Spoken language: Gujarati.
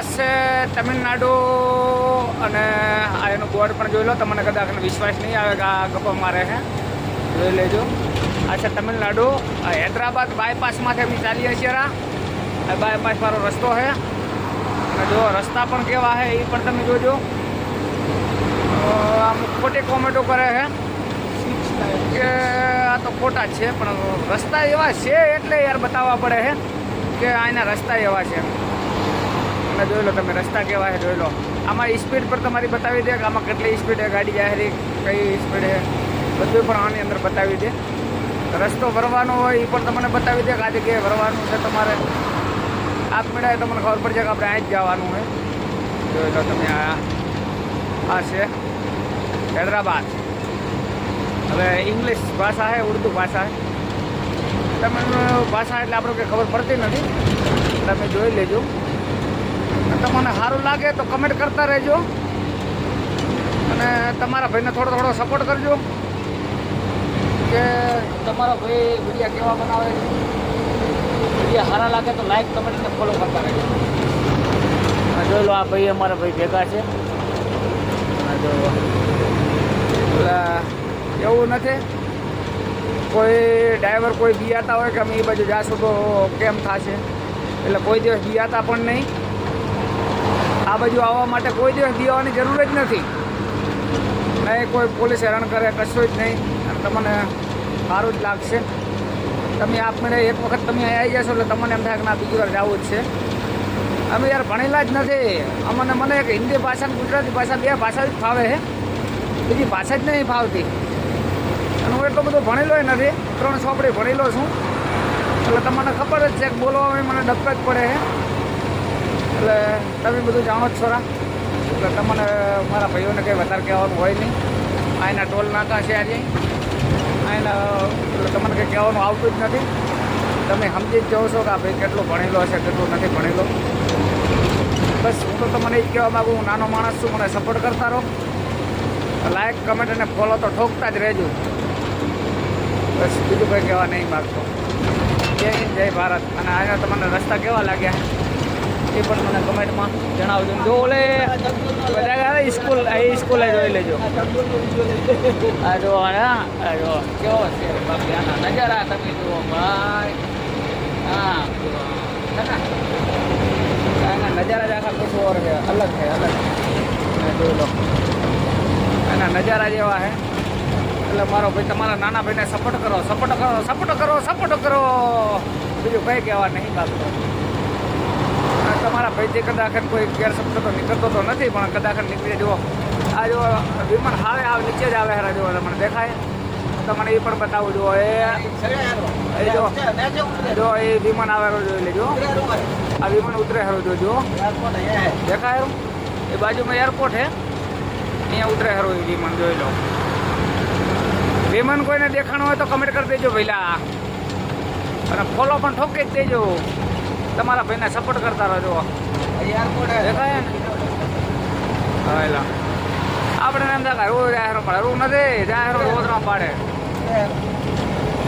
પ્રવાસ છે તમિલનાડુ અને આ એનું બોર્ડ પણ જોઈ લો. તમને કદાચ વિશ્વાસ નહીં આવે કે આ ગપ્પા મારે છે, જોઈ લેજો. આ છે તમિલનાડુ. હૈદરાબાદ બાયપાસમાંથી અમે ચાલીએ છીએ. આ બાયપાસ વાળો રસ્તો છે અને જો રસ્તા પણ કેવા છે એ પણ તમે જોજો. આમ ખોટી કોમેન્ટો કરે છે કે આ તો ખોટા જ છે, પણ રસ્તા એવા છે એટલે યાર બતાવવા પડે છે કે આના રસ્તા એવા છે. અને જોઈ લો તમે રસ્તા કેવા છે, જોઈ લો. આમાં સ્પીડ પર તમારી બતાવી દે કે આમાં કેટલી સ્પીડ છે ગાડી જાય, કઈ સ્પીડ છે, બધું પણ આની અંદર બતાવી દે. રસ્તો ભરવાનો હોય એ પણ તમને બતાવી દે કે આ જગ્યાએ ભરવાનું છે. તમારે આપ મેળાએ તમને ખબર પડશે કે આપણે અહીં જ જવાનું હોય. જોઈ લો તમે આ છે હૈદરાબાદ. હવે ઇંગ્લિશ ભાષા છે, ઉર્દુ ભાષા છે. તમિલ ભાષા એટલે આપણે કંઈ ખબર પડતી નથી, તમે જોઈ લેજો. તમને સારું લાગે તો કમેન્ટ કરતા રહેજો અને તમારા ભાઈને થોડો સપોર્ટ કરજો કે તમારો ભાઈ વિડીયો કેવા બનાવે છે. વિડીયો સારા લાગે તો લાઈક કમેન્ટ અને ફોલો કરતા રહેજો. જોઈ લો આ ભાઈ અમારા ભાઈ ભેગા છે. જો એવું નથી કોઈ ડ્રાઈવર કોઈ બિયાતા હોય કે અમે એ બાજુ જાશું તો કેમ થશે, એટલે કોઈ દિવસ બિયાતા પણ નહીં. આ બાજુ આવવા માટે કોઈ દિવસ બિયાવાની જરૂર જ નથી. નહીં કોઈ પોલીસ હેરાન કરે, કશું જ નહીં. અને તમને સારું જ લાગશે. તમે આપમેળે એક વખત તમે આવી જશો એટલે તમને એમ થાય કે ના બીજી વાર જવું જ છે. અમે યાર ભણેલા જ નથી. મને એક હિન્દી ભાષા અને ગુજરાતી ભાષા, બે ભાષા જ ફાવે છે, બીજી ભાષા જ નહીં ફાવતી. અને હું એટલો બધો ભણેલો નથી, 3 ચોપડી ભણેલો છું. એટલે તમને ખબર જ છે કે બોલવામાં મને ડબક જ પડે છે. એટલે તમે બધું જાણો જ છોરા. એટલે તમને મારા ભાઈઓને કંઈ વધારે કહેવાનું હોય નહીં. અહીંના ટોલ નાકા છે આજે, અહીંના એટલે તમને કંઈ કહેવાનું આવતું જ નથી. તમે સમજી જ જાઓ છો કે આ ભાઈ કેટલો ભણેલો હશે, કેટલું નથી ભણેલો. બસ હું તો તમને એ જ કહેવા માગું, હું નાનો માણસ છું, મને સપોર્ટ કરતા રહો. લાઈક કમેન્ટ અને ફોલો તો ઠોકતા જ રહેજો. બસ બીજું કંઈ કહેવા નહીં માગતો. જય હિન્દ, જય ભારત. અને આના તમને રસ્તા કેવા લાગ્યા એ પણ મને કમેન્ટમાં જણાવજો. જો ઓલે બધા સ્કૂલે જોઈ લેજો. આ જો આ જો કેવો છે બાકી આના નજારા તમે જુઓ ભાઈ. હા આના નજારા જ આખા કશું ઓર છે, અલગ છે, અલગ. જોઈ લો એના નજારા જેવા છે. એટલે મારો ભાઈ તમારા નાના ભાઈને સપોર્ટ કરો, સપોર્ટ કરો, સપોર્ટ કરો, સપોર્ટ કરો. બીજું કંઈ કહેવા નહીં બાબતો. તમારા ભાઈથી કદાચ કોઈ ગેરશબ્દ તો નીકળતો તો નથી, પણ કદાચ નીકળી જુઓ. આ જો વિમાન હાવે આવે નીચે જ આવે હેરા, જો તમને દેખાય તમને એ પણ બતાવું. જુઓ જો એ વિમાન આવેલો જોઈ લેજો. આ વિમાન ઉતરે હેરો જોજો, દેખાય એ બાજુમાં એરપોર્ટ છે, અહીંયા ઉતરે હેરો એ વિમાન જોઈ લો. વિમાન કોઈને દેખાણું હોય તો કમેન્ટ કરી દેજો પહેલાં, અને ફોલો પણ ઠોકી જ દેજો. તમારા ભાઈને સપોર્ટ કરતા રહેજો. દેખાય ને આપણે એમ દેખાય રોજ જાહેરો પાડે, એવું નથી જાહેરો રોજ ના પાડે.